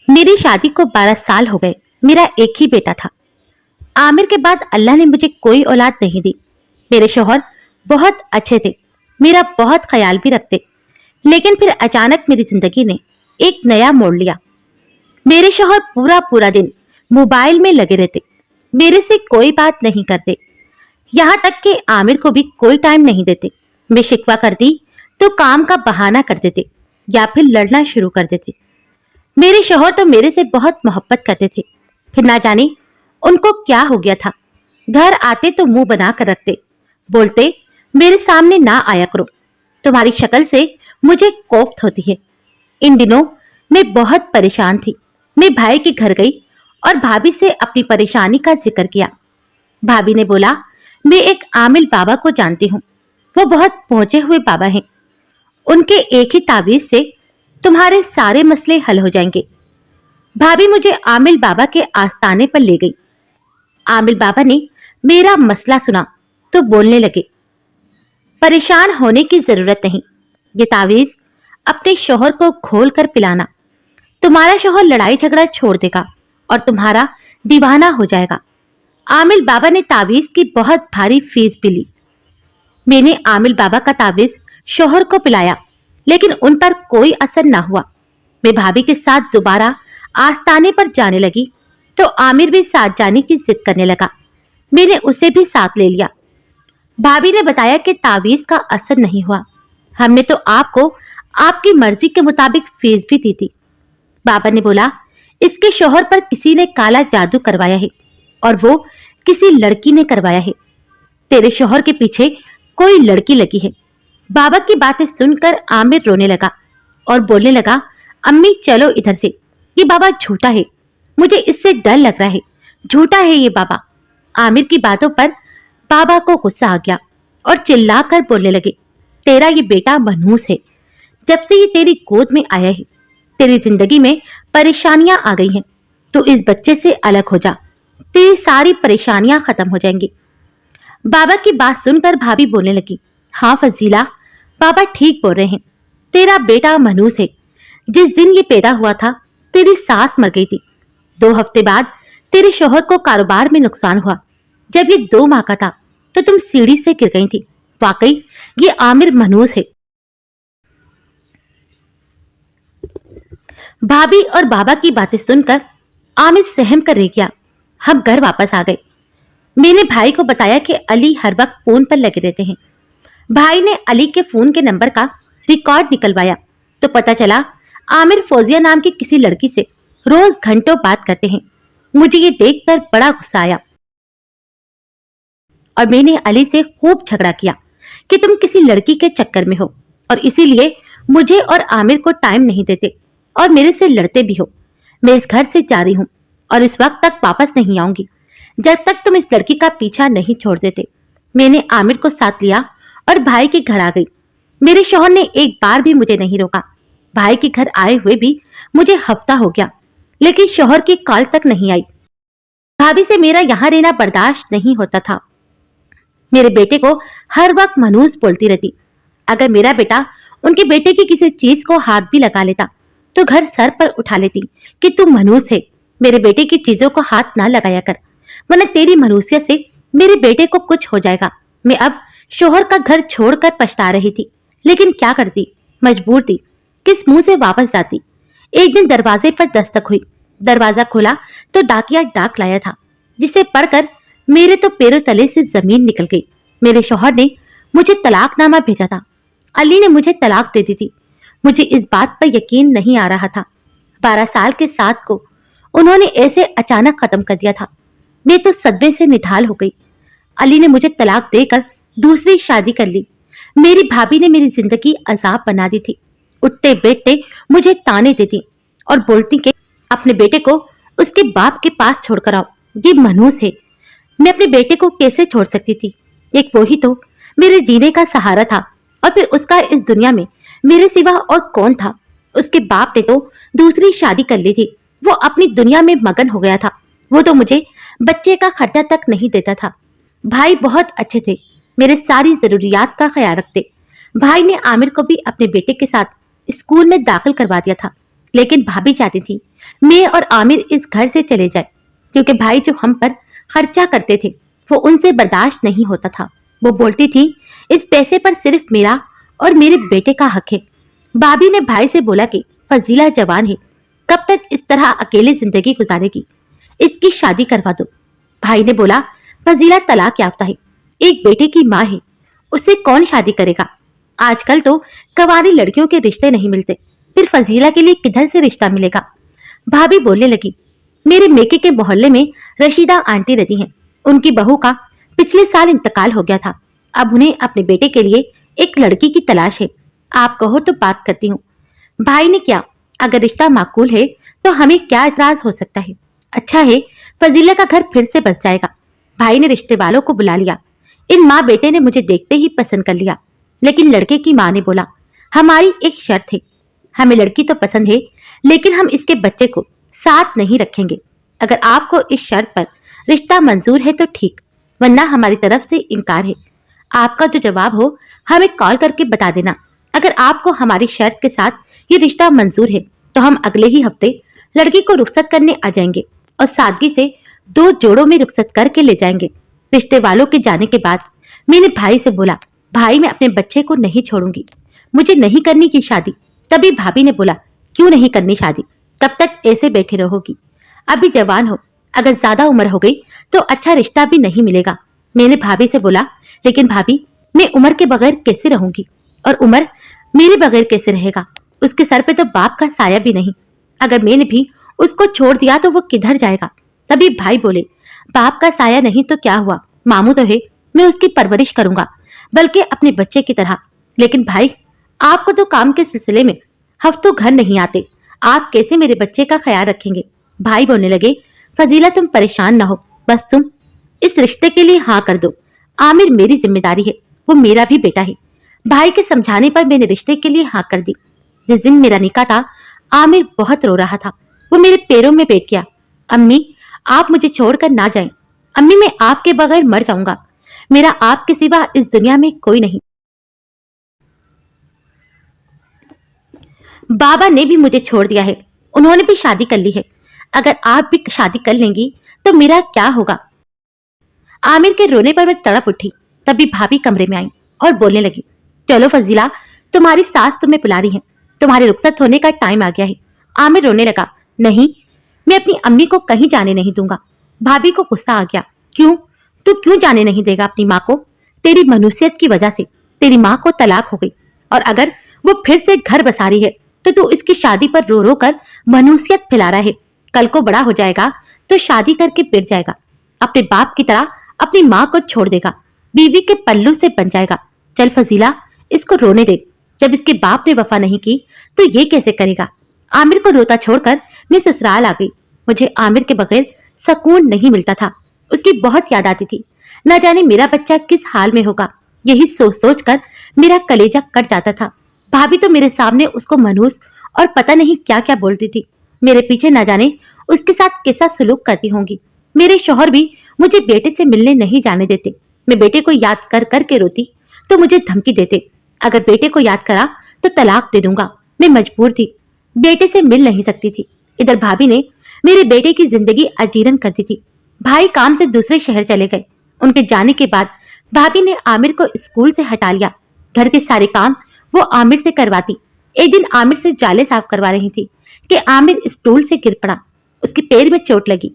मेरी शादी को 12 साल हो गए। मेरा एक ही बेटा था। आमिर के बाद अल्लाह ने मुझे कोई औलाद नहीं दी। मेरे शौहर बहुत अच्छे थे, मेरा बहुत ख्याल भी रखते। लेकिन फिर अचानक मेरी जिंदगी ने एक नया मोड़ लिया। मेरे शौहर पूरा पूरा दिन मोबाइल में लगे रहते, मेरे से कोई बात नहीं करते। यहाँ तक कि आमिर को भी कोई टाइम नहीं देते। मैं शिकवा करती तो काम का बहाना कर देते या फिर लड़ना शुरू कर देते। मेरे शौहर तो मेरे से बहुत मोहब्बत करते थे, फिर ना जाने उनको क्या हो गया था। घर आते तो मुंह बना कर रखते, बोलते मेरे सामने ना आया करो, तुम्हारी शक्ल से मुझे कोफ्त होती है। इन दिनों मैं बहुत परेशान थी। मैं भाई के घर गई और भाभी से अपनी परेशानी का जिक्र किया। भाभी ने बोला, मैं एक आमिल बाबा को जानती हूँ, वो बहुत पहुंचे हुए बाबा हैं। उनके एक ही ताबीज से तुम्हारे सारे मसले हल हो जाएंगे। भाभी मुझे आमिल बाबा के आस्थाने पर ले गई। आमिल बाबा ने मेरा मसला सुना तो बोलने लगे, परेशान होने की जरूरत नहीं, ये तावीज अपने शौहर को घोल कर पिलाना, तुम्हारा शौहर लड़ाई झगड़ा छोड़ देगा और तुम्हारा दीवाना हो जाएगा। आमिल बाबा ने तावीज की बहुत भारी फीस भी ली। मैंने आमिल बाबा का तावीज शौहर को पिलाया, लेकिन उन पर कोई असर ना हुआ। मैं भाभी के साथ दोबारा आस्थाने पर जाने लगी तो आमिर भी साथ जाने की जिद करने लगा। मैंने उसे भी साथ ले लिया। भाभी ने बताया कि तावीज का असर नहीं हुआ। हमने तो आपको आपकी मर्जी के मुताबिक फीस भी दी थी। बाबा ने बोला, इसके शौहर पर किसी ने काला जादू करवाया है और वो किसी लड़की ने करवाया है। तेरे शौहर के पीछे कोई लड़की लगी है। बाबा की बातें सुनकर आमिर रोने लगा और बोलने लगा, अम्मी चलो इधर से, ये बाबा झूठा है, मुझे इससे डर लग रहा है, झूठा है ये बाबा। आमिर की बातों पर बाबा को गुस्सा आ गया और चिल्लाकर बोलने लगे, तेरा ये बेटा मनहूस है। जब से ये तेरी गोद में आया है, तेरी जिंदगी में परेशानियां आ गई हैं, तो इस बच्चे से अलग हो जा, तेरी सारी परेशानियां खत्म हो जाएंगी। बाबा की बात सुनकर भाभी बोलने लगी, हाँ फजीला, बाबा ठीक बोल रहे हैं, तेरा बेटा मनहूस है। जिस दिन ये पैदा हुआ था, तेरी सास मर गई थी। 2 हफ्ते बाद तेरे शौहर को कारोबार में नुकसान हुआ। जब ये 2 माह का था तो तुम सीढ़ी से गिर गई थी। वाकई ये आमिर मनहूस है। भाभी और बाबा की बातें सुनकर आमिर सहम कर रह गया। हम घर वापस आ गए। मैंने भाई को बताया कि अली हर वक्त फोन पर लगे रहते हैं। भाई ने अली के फोन के नंबर का रिकॉर्ड निकलवाया तो पता चला आमिर फौजिया नाम की किसी लड़की से रोज घंटों बात करते हैं। मुझे ये देखकर बड़ा गुस्सा आया और मैंने अली से खूब झगड़ा किया कि तुम किसी लड़की के चक्कर में हो और इसीलिए मुझे और आमिर को टाइम नहीं देते और मेरे से लड़ते भी हो। मैं इस घर से जा रही हूँ और इस वक्त तक वापस नहीं आऊंगी जब तक तुम इस लड़की का पीछा नहीं छोड़ देते। मैंने आमिर को साथ लिया और भाई के घर आ गई। मेरे शौहर ने एक बार भी मुझे नहीं रोका। भाई के घर आए हुए भी मुझे हफ्ता हो गया, लेकिन शौहर की कॉल तक नहीं आई। भाभी से मेरा यहाँ रहना बर्दाश्त नहीं होता था। मेरे बेटे को हर वक्त मनहूस बोलती रहती। अगर मेरा बेटा उनके बेटे की किसी चीज को हाथ भी लगा लेता तो घर सर पर उठा लेती कि तू मनहूस है, मेरे बेटे की चीजों को हाथ ना लगाया कर, वरना तेरी मनहूसियत से मेरे बेटे को कुछ हो जाएगा। मैं अब शौहर का घर छोड़कर पछता रही थी, लेकिन क्या करती, मजबूर थी। किस मुंह से वापस जाती। एक दिन दरवाजे पर दस्तक हुई। दरवाजा खोला तो डाकिया डाक लाया था, जिसे पढ़कर मेरे तो पैरों तले से जमीन निकल गई। मेरे शौहर ने मुझे तलाकनामा भेजा था। अली ने मुझे तलाक दे दी थी। मुझे इस बात पर यकीन नहीं आ रहा था। 12 साल के साथ को उन्होंने ऐसे अचानक खत्म कर दिया था। मैं तो सदमे से निढाल हो गई। अली ने मुझे तलाक देकर दूसरी शादी कर ली। मेरी भाभी ने मेरी जिंदगी अजाब बना दी थी। उठते बैठते मुझे ताने देती और बोलती कि अपने बेटे को उसके बाप के पास छोड़कर आओ, ये मनहूस है। मैं अपने बेटे को कैसे छोड़ सकती थी? एक वो ही तो मेरे जीने का सहारा था, और फिर उसका इस दुनिया में मेरे सिवा और कौन था? उसके बाप ने तो दूसरी शादी कर ली थी। वो अपनी दुनिया में मगन हो गया था। वो तो मुझे बच्चे का खर्चा तक नहीं देता था। भाई बहुत अच्छे थे, मेरे सारी जरूरियात का ख्याल रखते। भाई ने आमिर को भी अपने बेटे के साथ स्कूल में दाखिल करवा दिया था, लेकिन भाभी चाहती थी मैं और आमिर इस घर से चले जाए, क्योंकि भाई जो हम पर खर्चा करते थे वो उनसे बर्दाश्त नहीं होता था। वो बोलती थी, इस पैसे पर सिर्फ मेरा और मेरे बेटे का हक है। भाभी ने भाई से बोला कि फजीला जवान है, कब तक इस तरह अकेले जिंदगी गुजारेगी, इसकी शादी करवा दो। भाई ने बोला, फजीला तलाक याफ्ता है, एक बेटे की माँ है, उससे कौन शादी करेगा? आजकल तो कवारी लड़कियों के रिश्ते नहीं मिलते, फिर फजीला के लिए किधर से रिश्ता मिलेगा? भाभी बोलने लगी, मेरे मेके के मोहल्ले में रशीदा आंटी रहती हैं, उनकी बहू का पिछले साल इंतकाल हो गया था। अब उन्हें अपने बेटे के लिए एक लड़की की तलाश है। आप कहो तो बात करती हूँ। भाई ने क्या, अगर रिश्ता माकूल है तो हमें क्या इतराज हो सकता है? अच्छा है, फजीला का घर फिर से बस जाएगा। भाई ने रिश्ते वालों को बुला लिया। इन माँ बेटे ने मुझे देखते ही पसंद कर लिया, लेकिन लड़के की माँ ने बोला, हमारी एक शर्त है, हमें लड़की तो पसंद है, लेकिन हम इसके बच्चे को साथ नहीं रखेंगे। अगर आपको इस शर्त पर रिश्ता मंजूर है तो ठीक, वरना हमारी तरफ से इनकार है। आपका जो जवाब हो हमें कॉल करके बता देना। अगर आपको हमारी शर्त के साथ ये रिश्ता मंजूर है तो हम अगले ही हफ्ते लड़की को रुखसत करने आ जाएंगे और सादगी से 2 जोड़ों में रुखसत करके ले जाएंगे। रिश्ते वालों के जाने के बाद मैंने भाई से बोला, भाई मैं अपने बच्चे को नहीं छोड़ूंगी, मुझे नहीं करनी की शादी। तभी भाभी ने बोला, क्यों नहीं करनी शादी, कब तक ऐसे बैठे रहोगी? अभी जवान हो, अगर ज्यादा उम्र हो गई तो अच्छा रिश्ता भी नहीं मिलेगा। मैंने भाभी से बोला, लेकिन भाभी मैं उम्र के बगैर कैसे रहूंगी, और उम्र मेरे बगैर कैसे रहेगा? उसके सर पे तो बाप का साया भी नहीं। अगर मैंने भी उसको छोड़ दिया तो वो किधर जाएगा? तभी भाई बोले, बाप का साया नहीं तो क्या हुआ, मामू तो है, मैं उसकी परवरिश करूंगा, बल्कि अपने बच्चे की तरह। लेकिन भाई, आपको तो काम के सिलसिले में हफ्तों घर नहीं आते, आप कैसे मेरे बच्चे का ख्याल रखेंगे? भाई बोलने लगे, फजीला तुम परेशान ना हो, बस तुम इस रिश्ते के लिए हाँ कर दो। आमिर मेरी जिम्मेदारी है, वो मेरा भी बेटा है। भाई के समझाने पर मैंने रिश्ते के लिए हाँ कर दी। जिस दिन मेरा निकाह था, आमिर बहुत रो रहा था। वो मेरे पैरों में बैठ गया, अम्मी आप मुझे छोड़कर ना जाएं। अम्मी मैं आपके बगैर मर जाऊंगा, मेरा आपके सिवा इस दुनिया में कोई नहीं। बाबा ने भी मुझे छोड़ दिया है, उन्होंने भी शादी कर ली है। अगर आप भी शादी कर लेंगी तो मेरा क्या होगा? आमिर के रोने पर मैं तड़प उठी। तभी भाभी कमरे में आई और बोलने लगी, चलो फजीला, तुम्हारी सास तुम्हें बुला रही है, तुम्हारे रुखसत होने का टाइम आ गया है। आमिर रोने लगा, नहीं, मैं अपनी अम्मी को कहीं जाने नहीं दूंगा। भाभी को गुस्सा आ गया, क्यों? तू क्यों जाने नहीं देगा अपनी माँ को? तेरी मनुष्यत की वजह से तेरी माँ को तलाक हो गई, और अगर वो फिर से घर बसा रही है तो तू इसकी शादी पर रो रो कर मनुष्यत फैला रहा है। कल को बड़ा हो जाएगा तो शादी करके पिट जाएगा, अपने बाप की तरह अपनी माँ को छोड़ देगा, बीवी के पल्लू से बन जाएगा। चल फजीला, इसको रोने दे, जब इसके बाप ने वफा नहीं की तो ये कैसे करेगा? आमिर को रोता छोड़कर मैं ससुराल आ गई। मुझे आमिर के बगैर सुकून नहीं मिलता था, उसकी बहुत याद आती थी। न जाने मेरा बच्चा किस हाल में होगा, यही सोच सोच कर मेरा कलेजा कट जाता था। भाभी तो मेरे सामने उसको मनहूस और पता नहीं क्या क्या बोलती थी, मेरे पीछे न जाने उसके साथ कैसा सलूक करती होंगी। मेरे शौहर भी मुझे बेटे से मिलने नहीं जाने देते। मैं बेटे को याद कर कर के रोती तो मुझे धमकी देते, अगर बेटे को याद करा तो तलाक दे दूंगा। मैं मजबूर थी, बेटे से मिल नहीं सकती थी। इधर भाभी ने मेरे बेटे की जिंदगी अजीरन कर दी थी। भाई काम से दूसरे शहर चले गए। उनके जाने के बाद भाभी ने आमिर को स्कूल से हटा लिया। घर के सारे काम वो आमिर से करवाती। एक दिन आमिर से जाले साफ करवा रही थी कि आमिर स्टूल से गिर पड़ा, उसके पैर में चोट लगी।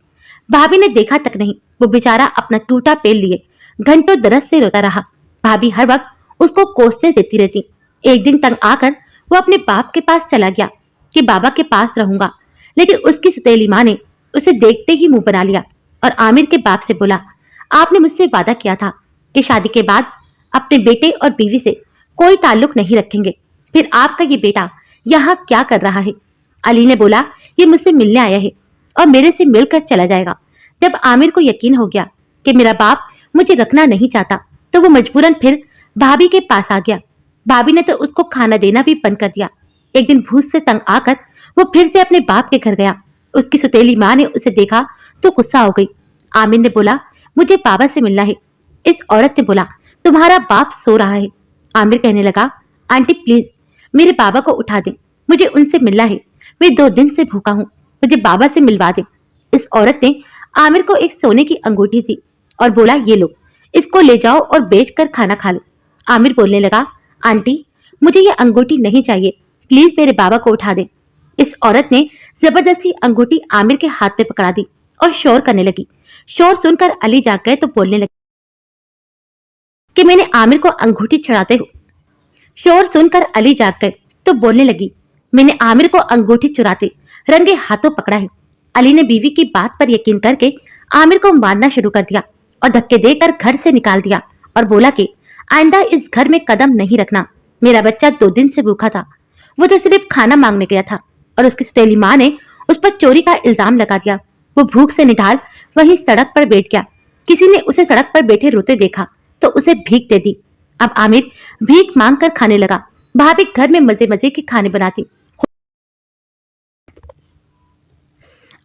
भाभी ने देखा तक नहीं, वो बेचारा अपना टूटा पैर लिए घंटों दर्द से रोता रहा। भाभी हर वक्त उसको कोसने देती रहती। एक दिन तंग आकर वो अपने बाप के पास चला गया कि बाबा के पास रहूंगा, लेकिन उसकी सुतेली माँ ने उसे देखते ही मुंह बना लिया और आमिर के बाप से बोला, आपने मुझसे वादा किया था कि शादी के बाद अपने बेटे और बीवी से कोई ताल्लुक नहीं रखेंगे, फिर आपका ये बेटा यहाँ क्या कर रहा है? अली ने बोला, ये मुझसे मिलने आया है और मेरे से मिलकर चला जाएगा। जब आमिर को यकीन हो गया कि मेरा बाप मुझे रखना नहीं चाहता तो वो मजबूरन फिर भाभी के पास आ गया। भाभी ने तो उसको खाना देना भी बंद कर दिया। एक दिन भूख से तंग आकर वो फिर से अपने बाप के घर गया। उसकी सुतेली माँ ने उसे देखा तो गुस्सा हो गई। आमिर ने बोला, मुझे बाबा से मिलना है। इस औरत ने बोला, तुम्हारा बाप सो रहा है। आमिर कहने लगा, आंटी प्लीज मेरे बाबा को उठा दे, मुझे उनसे मिलना है, मैं 2 दिन से भूखा हूँ। मुझे बाबा से मिलवा दे। इस औरत ने आमिर को एक सोने की अंगूठी दी और बोला, ये लो, इसको ले जाओ और बेचकर खाना खा लो। आमिर बोलने लगा, आंटी मुझे ये अंगूठी नहीं चाहिए, प्लीज मेरे बाबा को उठा दे। इस औरत ने जबरदस्ती अंगूठी आमिर के हाथ में पकड़ा दी और शोर करने लगी। शोर सुनकर अली जाग गए तो बोलने लगे कि मैंने आमिर को अंगूठी चढ़ाते हो। शोर सुनकर अली जाग गए तो बोलने लगी, मैंने आमिर को अंगूठी चुराते रंगे हाथों पकड़ा है। अली ने बीवी की बात पर यकीन करके आमिर को मारना शुरू कर दिया और धक्के देकर घर से निकाल दिया और बोला कि आइंदा इस घर में कदम नहीं रखना। मेरा बच्चा 2 दिन से भूखा था, वो तो सिर्फ खाना मांगने गया था और उसकी सौतेली माँ ने उस पर चोरी का इल्जाम लगा दिया। वो भूख से निढाल वहीं सड़क पर बैठ गया। किसी ने उसे सड़क पर बैठे रोते देखा तो उसे भीख दे दी। अब आमिर भीख मांग कर खाने लगा। भाभी घर में मजे मजे के खाने बनाती,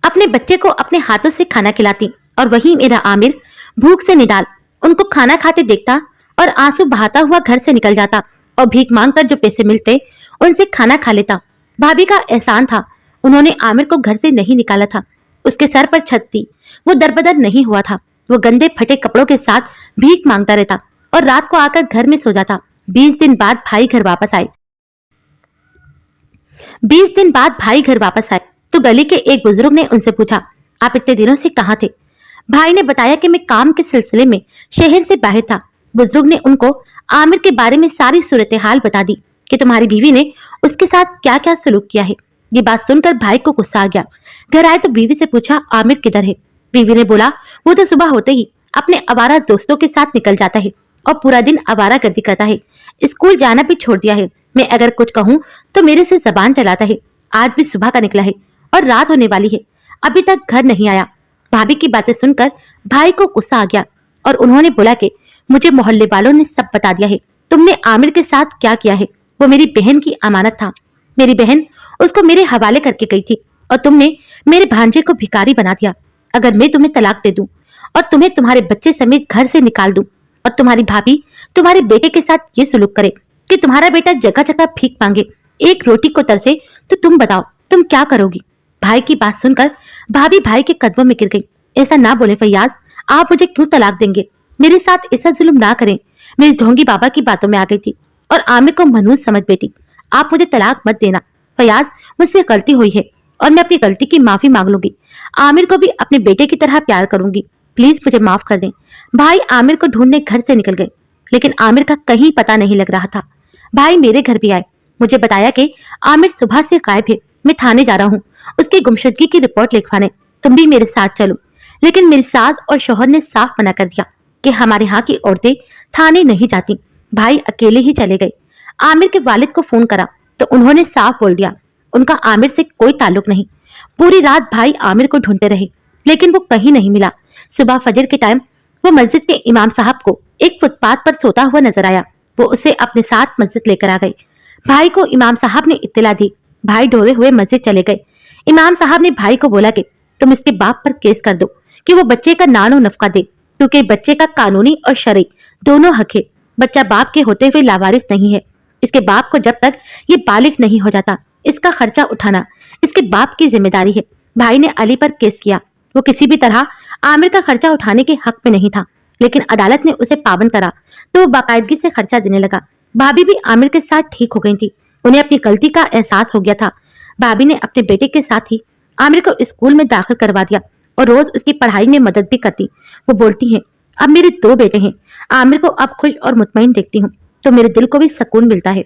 अपने बच्चे को अपने हाथों से खाना खिलाती और वही मेरा आमिर भूख से निडाल उनको खाना खाते देखता और आंसू बहाता हुआ घर से निकल जाता और भीख मांगकर जो पैसे मिलते उनसे खाना खा लेता। भाभी का एहसान था, उन्होंने आमिर को घर से नहीं निकाला था। उसके सर पर छत थी, वो दरबदर नहीं हुआ था। वो गंदे फटे कपड़ों के साथ भीख मांगता रहता और रात को आकर घर में सो जाता। 20 दिन बाद भाई घर वापस आए। 20 दिन बाद भाई घर वापस आए तो गली के एक बुजुर्ग ने उनसे पूछा, आप इतने दिनों से कहाँ थे? भाई ने बताया कि मैं काम के सिलसिले में शहर से बाहर था। बुजुर्ग ने उनको आमिर के बारे में सारी सूरत हाल बता दी कि तुम्हारी बीवी ने उसके साथ क्या क्या सलूक किया है। ये बात सुनकर भाई को गुस्सा आ गया। घर आए तो बीवी से पूछा, आमिर किधर है? बीवी ने बोला, वो तो सुबह होते ही अपने आवारा दोस्तों के साथ निकल जाता है और पूरा दिन आवारागर्दी करता है। स्कूल जाना भी छोड़ दिया है। मैं अगर कुछ कहूँ तो मेरे से जबान चलाता है। आज भी सुबह का निकला है और रात होने वाली है, अभी तक घर नहीं आया। भाभी की बातें सुनकर भाई को गुस्सा आ गया और उन्होंने बोला कि मुझे मोहल्ले वालों ने सब बता दिया है, तुमने आमिर के साथ क्या किया है। वो मेरी बहन की अमानत था, मेरी बहन उसको मेरे हवाले करके गई थी और तुमने मेरे भांजे को भिखारी बना दिया। अगर मैं तुम्हें तलाक दे दूं और तुम्हें तुम्हारे बच्चे समेत घर से निकाल दूं और तुम्हारी भाभी तुम्हारे बेटे के साथ ये सुलूक करे कि तुम्हारा बेटा जगह जगह भीख मांगे, एक रोटी को तरसे, तो तुम बताओ तुम क्या करोगी? भाई की बात सुनकर भाभी भाई के कदमों में गिर गई। ऐसा ना बोले फैयाज, आप मुझे क्यों तलाक देंगे? मेरे साथ ऐसा जुल्म ना करें। मैं इस ढोंगी बाबा की बातों में आ गई थी और आमिर को मनहूस समझ बैठी। आप मुझे तलाक मत देना फैयाज, मुझसे गलती हुई है और मैं अपनी गलती की माफी मांग लूंगी। आमिर को भी अपने बेटे की तरह प्यार करूंगी, प्लीज मुझे माफ कर दें। भाई आमिर को ढूंढने घर से निकल गए, लेकिन आमिर का कहीं पता नहीं लग रहा था। भाई मेरे घर भी आए, मुझे बताया कि आमिर सुबह से गायब है। मैं थाने जा रहा हूँ उसकी गुमशुदगी की रिपोर्ट लिखवाने, तुम भी मेरे साथ चलो। लेकिन मेरी सास और शौहर ने साफ मना कर दिया कि हमारे यहाँ की औरतें थाने नहीं जाती। भाई अकेले ही चले गए। आमिर के वालिद को फोन करा तो उन्होंने साफ बोल दिया उनका आमिर से कोई ताल्लुक नहीं। पूरी रात भाई आमिर को ढूंढते रहे लेकिन वो कहीं नहीं मिला। सुबह फजर के टाइम वो मस्जिद के इमाम साहब को एक फुटपाथ पर सोता हुआ नजर आया। वो उसे अपने साथ मस्जिद लेकर आ गए। भाई को इमाम साहब ने इत्तला दी। भाई ढोए हुए मस्जिद चले गए। इमाम साहब ने भाई को बोला कि तुम इसके बाप पर केस कर दो कि वो बच्चे का नानो नफका दे, क्योंकि बच्चे का कानूनी और शरई दोनों हक है। बच्चा बाप के होते हुए लावारिस नहीं है। इसके बाप को जब तक ये बालिग नहीं हो जाता इसका खर्चा उठाना इसके बाप की जिम्मेदारी है। भाई ने अली पर केस किया। वो किसी भी तरह आमिर का खर्चा उठाने के हक में नहीं था, लेकिन अदालत ने उसे पाबंद करा तो वो बाकायदगी से खर्चा देने लगा। भाभी भी आमिर के साथ ठीक हो गई थी। उन्हें अपनी गलती का एहसास हो गया था। भाभी ने अपने बेटे के साथ ही आमिर को स्कूल में दाखिल करवा दिया और रोज उसकी पढ़ाई में मदद भी करती। वो बोलती हैं, अब मेरे 2 बेटे हैं, आमिर को अब खुश और मुतमईन देखती हूँ तो मेरे दिल को भी सुकून मिलता है।